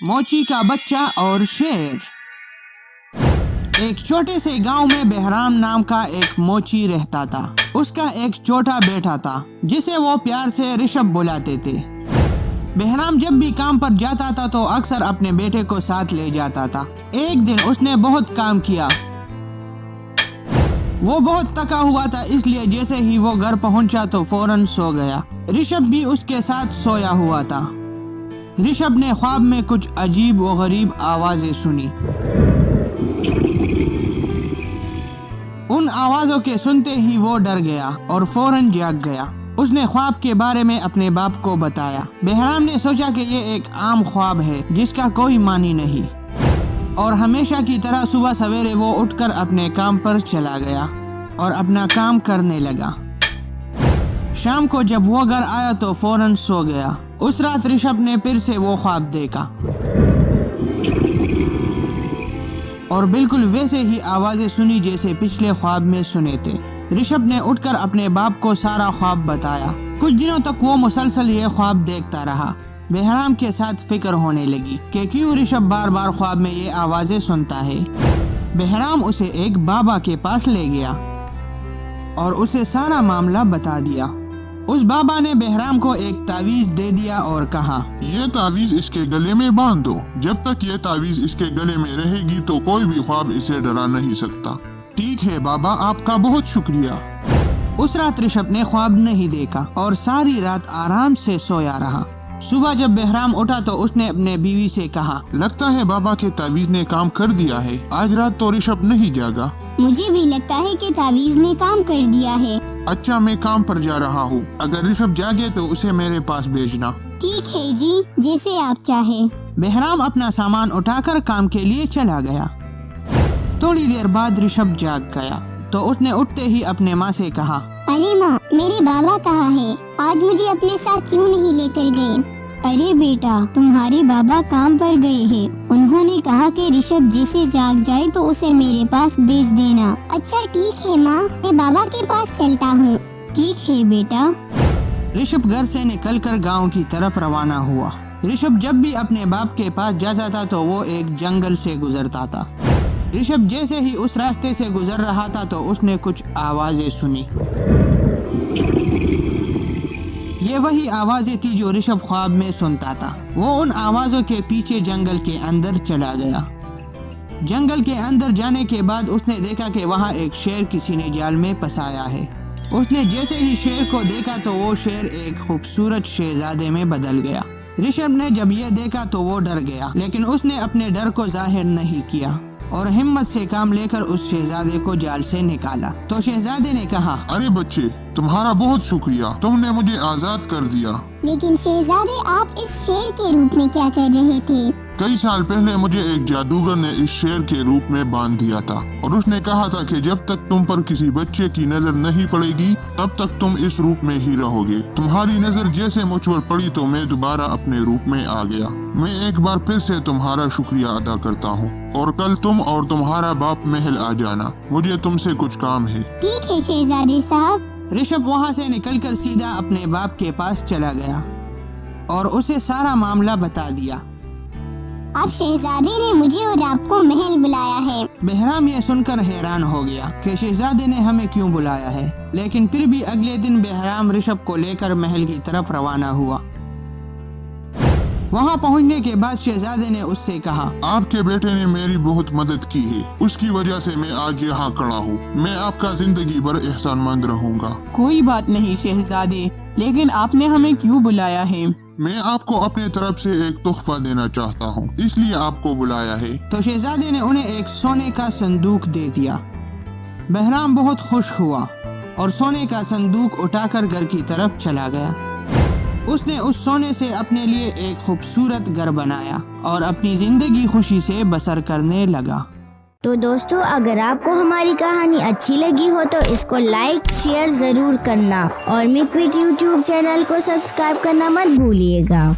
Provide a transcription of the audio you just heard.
موچی کا بچہ اور شیر۔ ایک چھوٹے سے گاؤں میں بہرام نام کا ایک موچی رہتا تھا۔ اس کا ایک چھوٹا بیٹا تھا جسے وہ پیار سے رشب بلاتے تھے۔ بہرام جب بھی کام پر جاتا تھا تو اکثر اپنے بیٹے کو ساتھ لے جاتا تھا۔ ایک دن اس نے بہت کام کیا، وہ بہت تھکا ہوا تھا، اس لیے جیسے ہی وہ گھر پہنچا تو فوراً سو گیا۔ رشب بھی اس کے ساتھ سویا ہوا تھا۔ رشب نے خواب میں کچھ عجیب و غریب آوازیں سنی۔ ان آوازوں کے سنتے ہی وہ ڈر گیا اور فوراً جاگ گیا۔ اس نے خواب کے بارے میں اپنے باپ کو بتایا۔ بہرام نے سوچا کہ یہ ایک عام خواب ہے جس کا کوئی معنی نہیں، اور ہمیشہ کی طرح صبح سویرے وہ اٹھ کر اپنے کام پر چلا گیا اور اپنا کام کرنے لگا۔ شام کو جب وہ گھر آیا تو فوراً سو گیا۔ اس رات رشب نے پھر سے وہ خواب دیکھا اور بالکل ویسے ہی آوازیں سنی جیسے پچھلے خواب میں سنے تھے۔ رشب نے اٹھ کر اپنے باپ کو سارا خواب بتایا۔ کچھ دنوں تک وہ مسلسل یہ خواب دیکھتا رہا۔ بہرام کے ساتھ فکر ہونے لگی کہ کیوں رشب بار بار خواب میں یہ آوازیں سنتا ہے۔ بہرام اسے ایک بابا کے پاس لے گیا اور اسے سارا معاملہ بتا دیا۔ اس بابا نے بہرام کو ایک تعویذ دے دیا اور کہا، یہ تعویذ اس کے گلے میں باندھ دو۔ جب تک یہ تعویذ اس کے گلے میں رہے گی تو کوئی بھی خواب اسے ڈرا نہیں سکتا۔ ٹھیک ہے بابا، آپ کا بہت شکریہ۔ اس رات رشب نے خواب نہیں دیکھا اور ساری رات آرام سے سویا رہا۔ صبح جب بہرام اٹھا تو اس نے اپنے بیوی سے کہا، لگتا ہے بابا کے تعویذ نے کام کر دیا ہے۔ آج رات تو رشب نہیں جاگا۔ مجھے بھی لگتا ہے کہ تعویذ نے کام کر دیا ہے۔ اچھا، میں کام پر جا رہا ہوں۔ اگر رشب جاگے تو اسے میرے پاس بھیجنا۔ ٹھیک ہے جی، جیسے آپ چاہیں۔ بہرام اپنا سامان اٹھا کر کام کے لیے چلا گیا۔ تھوڑی دیر بعد رشب جاگ گیا تو اس نے اٹھتے ہی اپنے ماں سے کہا، ارے ماں، میرے بابا کہاں ہے؟ آج مجھے اپنے ساتھ کیوں نہیں لے کر گئے؟ ارے بیٹا، تمہارے بابا کام پر گئے ہیں۔ انہوں نے کہا کہ رشب جیسے جاگ جائے تو اسے میرے پاس بھیج دینا۔ اچھا ٹھیک ہے ماں، میں بابا کے پاس چلتا ہوں۔ ٹھیک ہے بیٹا۔ رشب گھر سے نکل کر گاؤں کی طرف روانہ ہوا۔ رشب جب بھی اپنے باپ کے پاس جاتا تھا تو وہ ایک جنگل سے گزرتا تھا۔ رشب جیسے ہی اس راستے سے گزر رہا تھا تو اس نے کچھ آوازیں سنی۔ یہ وہی آوازیں تھی جو رشب خواب میں سنتا تھا۔ وہ ان آوازوں کے پیچھے جنگل کے اندر چلا گیا۔ جنگل کے اندر جانے کے بعد اس نے دیکھا کہ وہاں ایک شیر کسی نے جال میں پھنسایا ہے۔ اس نے جیسے ہی شیر کو دیکھا تو وہ شیر ایک خوبصورت شہزادے میں بدل گیا۔ رشب نے جب یہ دیکھا تو وہ ڈر گیا، لیکن اس نے اپنے ڈر کو ظاہر نہیں کیا اور ہمت سے کام لے کر اس شہزادے کو جال سے نکالا۔ تو شہزادے نے کہا، ارے بچے، تمہارا بہت شکریہ، تم نے مجھے آزاد کر دیا۔ لیکن شہزادے، آپ اس شیر کے روپ میں کیا کر رہے تھے؟ کئی سال پہلے مجھے ایک جادوگر نے اس شیر کے روپ میں باندھ دیا تھا، اور اس نے کہا تھا کہ جب تک تم پر کسی بچے کی نظر نہیں پڑے گی تب تک تم اس روپ میں ہی رہو گے۔ تمہاری نظر جیسے مجھ پر پڑی تو میں دوبارہ اپنے روپ میں آ گیا۔ میں ایک بار پھر سے تمہارا شکریہ ادا کرتا ہوں، اور کل تم اور تمہارا باپ محل آ جانا، مجھے تم سے کچھ کام ہے۔ ٹھیک ہے شہزادے صاحب۔ رشب وہاں سے نکل کر سیدھا اپنے باپ کے پاس چلا گیا اور اسے سارا معاملہ بتا دیا۔ اب شہزادے نے مجھے اور آپ کو محل بلایا ہے۔ بہرام یہ سن کر حیران ہو گیا کہ شہزادے نے ہمیں کیوں بلایا ہے، لیکن پھر بھی اگلے دن بہرام رشب کو لے کر محل کی طرف روانہ ہوا۔ وہاں پہنچنے کے بعد شہزادے نے اس سے کہا، آپ کے بیٹے نے میری بہت مدد کی ہے، اس کی وجہ سے میں آج یہاں کھڑا ہوں۔ میں آپ کا زندگی بھر احسان مند رہوں گا۔ کوئی بات نہیں شہزادے، لیکن آپ نے ہمیں کیوں بلایا ہے؟ میں آپ کو اپنے طرف سے ایک تحفہ دینا چاہتا ہوں، اس لیے آپ کو بلایا ہے۔ تو شہزادے نے انہیں ایک سونے کا صندوق دے دیا۔ بہرام بہت خوش ہوا اور سونے کا صندوق اٹھا کر گھر کی طرف چلا گیا۔ اس نے اس سونے سے اپنے لیے ایک خوبصورت گھر بنایا اور اپنی زندگی خوشی سے بسر کرنے لگا۔ تو دوستو، اگر آپ کو ہماری کہانی اچھی لگی ہو تو اس کو لائک شیئر ضرور کرنا، اور میک وٹ یوٹیوب چینل کو سبسکرائب کرنا مت بھولیے گا۔